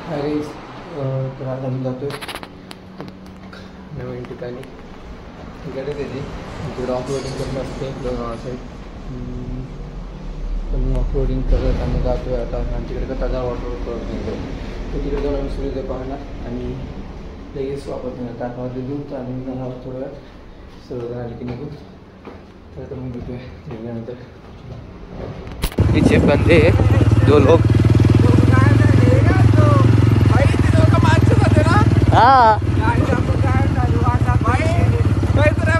अरे तर आता मी जातोय नवीन ठिकाणी. तिकडे त्याची तिकडं ऑफरोडिंग करून असते साईड. पण ऑफरोडिंग करत आम्ही जातोय आता. आणि तिकडे का ताजा ऑफरोड करत नाही तर तिकडे जाऊन आम्ही सूर्योदय पाहणार आणि लगेच वापस नाही टाकामध्ये देऊन तर आम्ही जाणार थोड्या वेळात सगळं आले की निघून. तर आता मग भेटूया त्याच्यानंतर. पीछे बंदे दो लोग. हाँ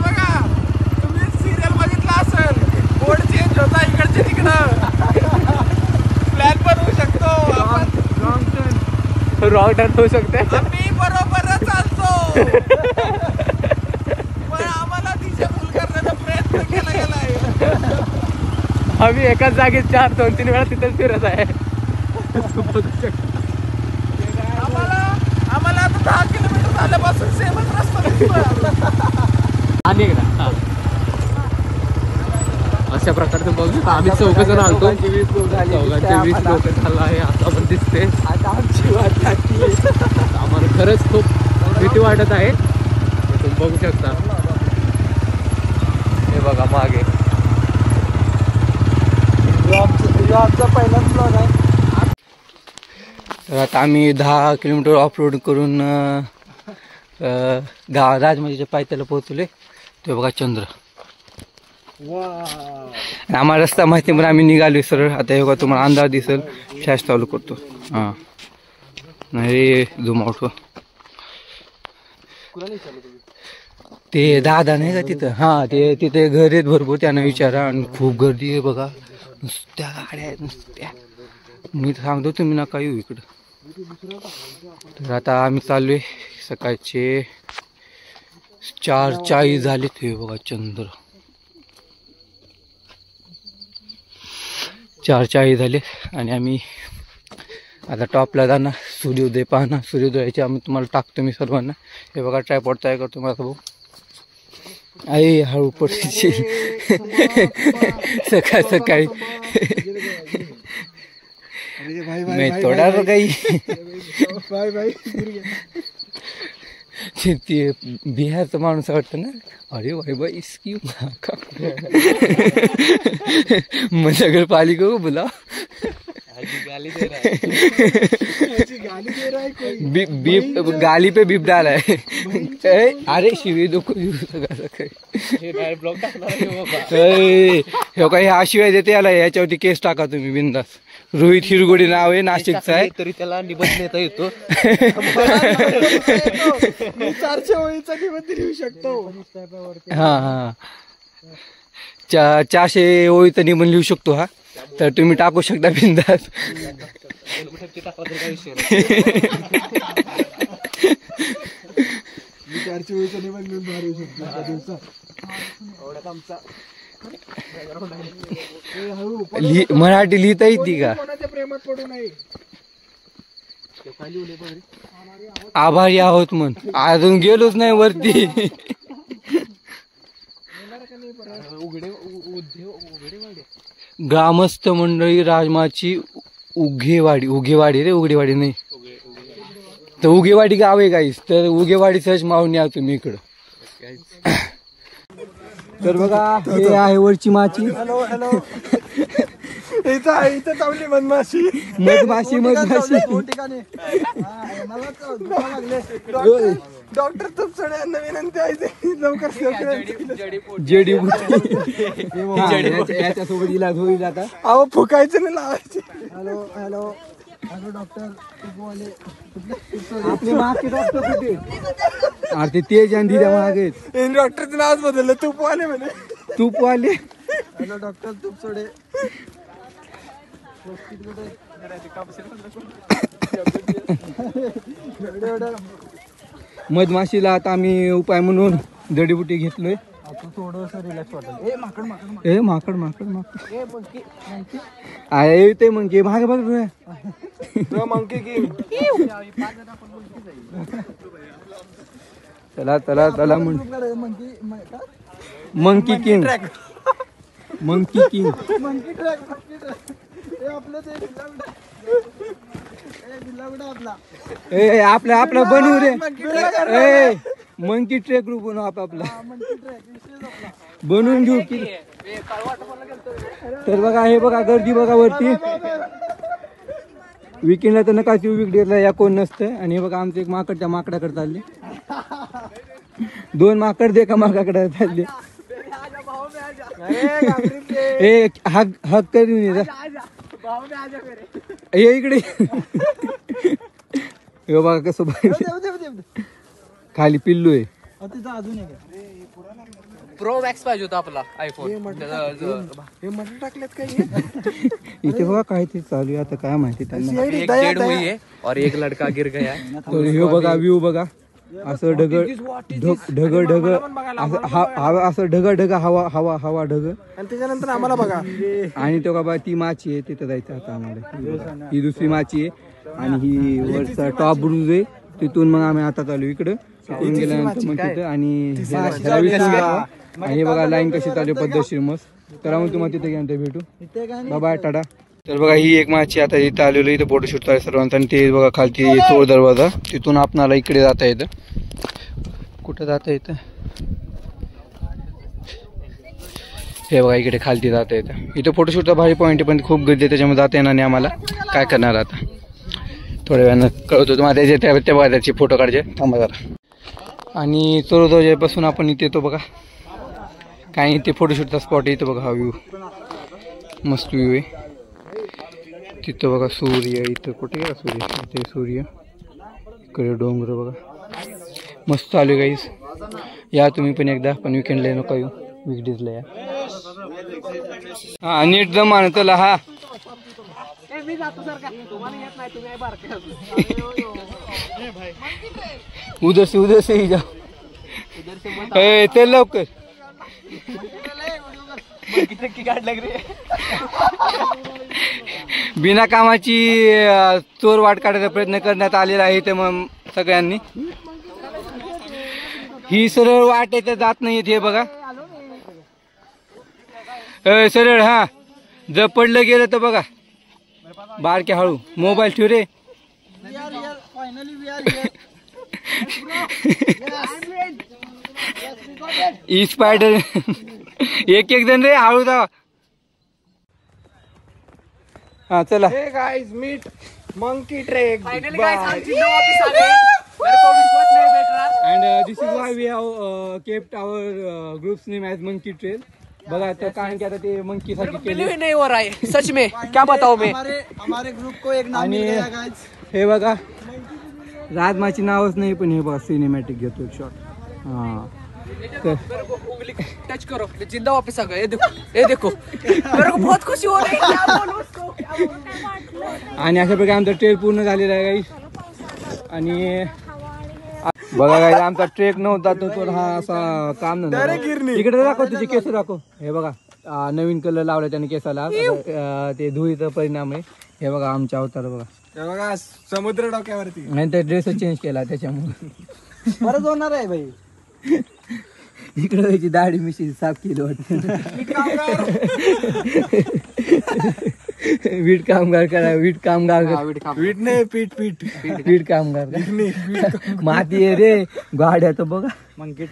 बघा तुम्ही सिरियल बघितला असेल बोर्ड चेंज होता इकडचे तिकडं. प्लॅन पण होऊ शकतो. रॉंग टर्न होऊ शकते. आम्ही बरोबरच चालतो पण आम्हाला दिशाभूल करण्याचा प्रयत्न केला गेलाय. आम्ही एकाच जागी 2-3 वेळा तिथेच फिरत आहे. आम्हाला आता 10 किलोमीटर झाल्यापासून सेमच रस्ता दिसतोय. आणि एकदा अशा प्रकारचं बघू. आम्ही 4 जण आलतो. 20 लोक झाला आहे आता पण दिसते. आता आमची वाट लागली. आम्हाला खरंच खूप भीती वाटत आहे. तुम्ही बघू शकता. हे बघा मागे आमचा पहिलाच ब्लॉग आहे. तर आता आम्ही 10 किलोमीटर ऑफ रोड करून राजमाजीच्या पायथ्याला पोहोचले. ते बघा चंद्र. आम्हाला रस्ता माहिती पण आम्ही निघालो सरळ. आता हे बघा तुम्हाला अंदाज दिसेल. फ्लॅश चालू करतो. हां नाही झूम आउट. ते दादा नाही का तिथं. हां ते तिथे घर आहेत भरपूर. त्यांना विचारा. आणि खूप गर्दी आहे बघा. नुसत्या गाड्या आहेत नुसत्या. मी तर सांगतो तुम्ही नका येऊ इकडं. तर आता आम्ही चाललोय. सकाळचे 4:40 झाले. ते बघा चंद्र 4:40 झाले. आणि आम्ही आता टॉपला जाणार. सूर्योदय पाहणार. सूर्योदयाचे आम्ही तुम्हाला टाकतो मी सर्वांना. हे बघा ट्रायपॉड तयार करतो माझा भाऊ. आई हळू पडशी सकाळ सकाळी मैं थोड़ा गई. ते बिहारचा माणूस वाटतं ना. अरे भाई भाई इसकी नगरपालिका को बुला. गाली दे रहा है. गाली पे बीप डाला है. अरे शिवी दुखो काही हा शिवाय देते याला. याच्यावरती केस टाका तुम्ही बिंदास. रोहित हिरगोडी नाव आहे. नाशिकचा आहे. तरी त्याला निबंध नेता येतो. 400 ओळीचा निबंध लिहू शकतो. हा हा 400 ओळीचा निबंध लिहू शकतो. हा तर तुम्ही टाकू शकता बिंदास. मराठी लिहिता येते का. आभारी आहोत म्हण. अजून गेलोच नाही वरती. ग्रामस्थ मंडळी राजमाची उघेवाडी रे. उघडेवाडी नाही तर उघेवाडी गाव आहे गाईस. तर उघेवाडी सहज मावून या तुम्ही इकडं. तर बघा हे आहे वरची माची. Hello hello. इथं चावली मधमाशी. डॉक्टर तुपसडे यांना विनंती आहे लवकर जडीबुटी याच्यासोबत इलाज होईल. आता अहो फुकायचं नाही लावायचे. हॅलो हॅलो हॅलो डॉक्टर आपले मागचे डॉक्टर कुठे. अरे ते तेज आणि दिल्या मागे. डॉक्टरचं नावच बदललं. तूपवाले म्हणे. तूपवाले. Hello doctor तुपसडे. मधमाशीला आता आम्ही उपाय म्हणून जडीबुटी घेतलोय. थोडस रिलॅक्स वाटत. माकड माकड माकड आहे ते. मंकी मागे बघ. Monkey king. चला चला चला. Monkey king. Monkey king. Monkey track. आपलं ते आपला बनवू रे. मंकी ट्रेक ग्रुप बनवू आपला बनवून घेऊ की. तर बघा हे बघा गर्दी बघा वरती. विकेंडला तर नका वीकडेला या कोण नसतं. आणि हे बघा आमचं एक माकड त्या माकडाकडे चालले. 2 माकड दे का माकाकडे चालले. हक करून ये इकडे. हे बघा कसं खाली पिल्लू आहे. प्रो मॅक्स पाहिजे होता आपला आयफोन. इथे बघा काय ते चालू आहे आता काय माहिती त्यांना. एक डेड हुई है और एक लड़का गिर गया है. तर हे बघा व्ह्यू बघा असं ढग असं ढग हवा हवा हवा ढग. आणि त्याच्यानंतर आम्हाला बघा. आणि तो का बा ती माची आहे तिथं जायचं आता आम्हाला. ही दुसरी माची आहे आणि ही वरचा टॉप ब्रुज आहे. तिथून मग आम्ही आता चालू इकडं. तिथून गेल्यानंतर मग तिथं आणि हे बघा लाईन कशी चालू पद्धतशीर मस्त. तर मग तुम्हाला तिथे गेल्यानंतर भेटू. बाबा टाटा. तर बघा ही एक माची आता इथं आलेलो. इथं फोटोशूट चालू सर्वांचा. आणि ते बघा खालती तोड दरवाजा. तिथून आपणाला इकडे जाता येतं. कुठं जाता येतं हे बघा इकडे खालती जाता येतं. इथं फोटोशूटचा भारी पॉईंट आहे पण खूप गर्दी आहे त्याच्यामुळे जाता येणार नाही आम्हाला. काय करणार आता थोड्या वेळानं कळवतो तुम्हाला. त्याचे ते बघा त्याचे फोटो काढचे थांबा जरा. आणि चोरदोजापासून आपण इथे येतो बघा. काय इथे फोटोशूटचा स्पॉट आहे. इथं बघा हा व्ह्यू मस्त व्ह्यू आहे. तिथं बघा सूर्य. इथं कुठे गेला सूर्य. इथे सूर्य. इकडे डोंगर बघा मस्त चालू आहे गाईस. या तुम्ही पण एकदा. पण विकेंडला नको येऊ वीकडेजला या. हा नीट जमान चला. हा उधर से ही जाओ. चल लवकर. बिना कामाची चोर वाट काढायचा प्रयत्न करण्यात आलेला आहे. ते मग सगळ्यांनी ही सरळ वाट आहे तर जात नाही. हे बघा सरळ. हा जर पडलं गेलं तर बघा बारक्या हळू. मोबाईल ठेव रे. ई स्पायडर एक जण रे हळू जा. हा चला. Hey guys meet monkey trek. Finally guys आमची नवी ऑफिस आले. मेरे को विश्वास नहीं बैठ रहा. And this is why we have kept our group's name as Monkey Trail. बघा तर कारण की आता ते मंकी सारखी केली. बिलीव ही नहीं हो रहा है सच में. क्या बताऊं मैं. हमारे ग्रुप को एक नाम मिल गया गाइस. हे बघा राजमाची नावच नाही पण हे बघा सिनेमॅटिक घेतो एक शॉट. हा मेरे को उंगली टच करो. मैं जिंदा वापस आ गया. ये देखो मेरे को बहुत खुशी हो रही है. क्या बोलूं उसको. आणि अशा प्रकारे आमचा ट्रेक पूर्ण झालेला आहे गाईस. आणि बघा गाईस आमचा ट्रेक नव्हता तो हा असा काम नव्हता. इकडे दाखव तुझे केस दाखव. हे बघा नवीन कलर लावला त्याने केसाला. ते धुळीचा परिणाम आहे. हे बघा आमच्या अवतार बघा. बघा समुद्र डोक्यावरती. आणि त्या ड्रेस चेंज केला त्याच्यामुळे परत होणार आहे भाई. इकडे त्याची दाढी मिशी साफ केली वाटत. वीट कामगार करा. वीट कामगार. वीट नाही पीठ पीठ वीट कामगार माती आहे रे गाड्या तर बघा. मंकी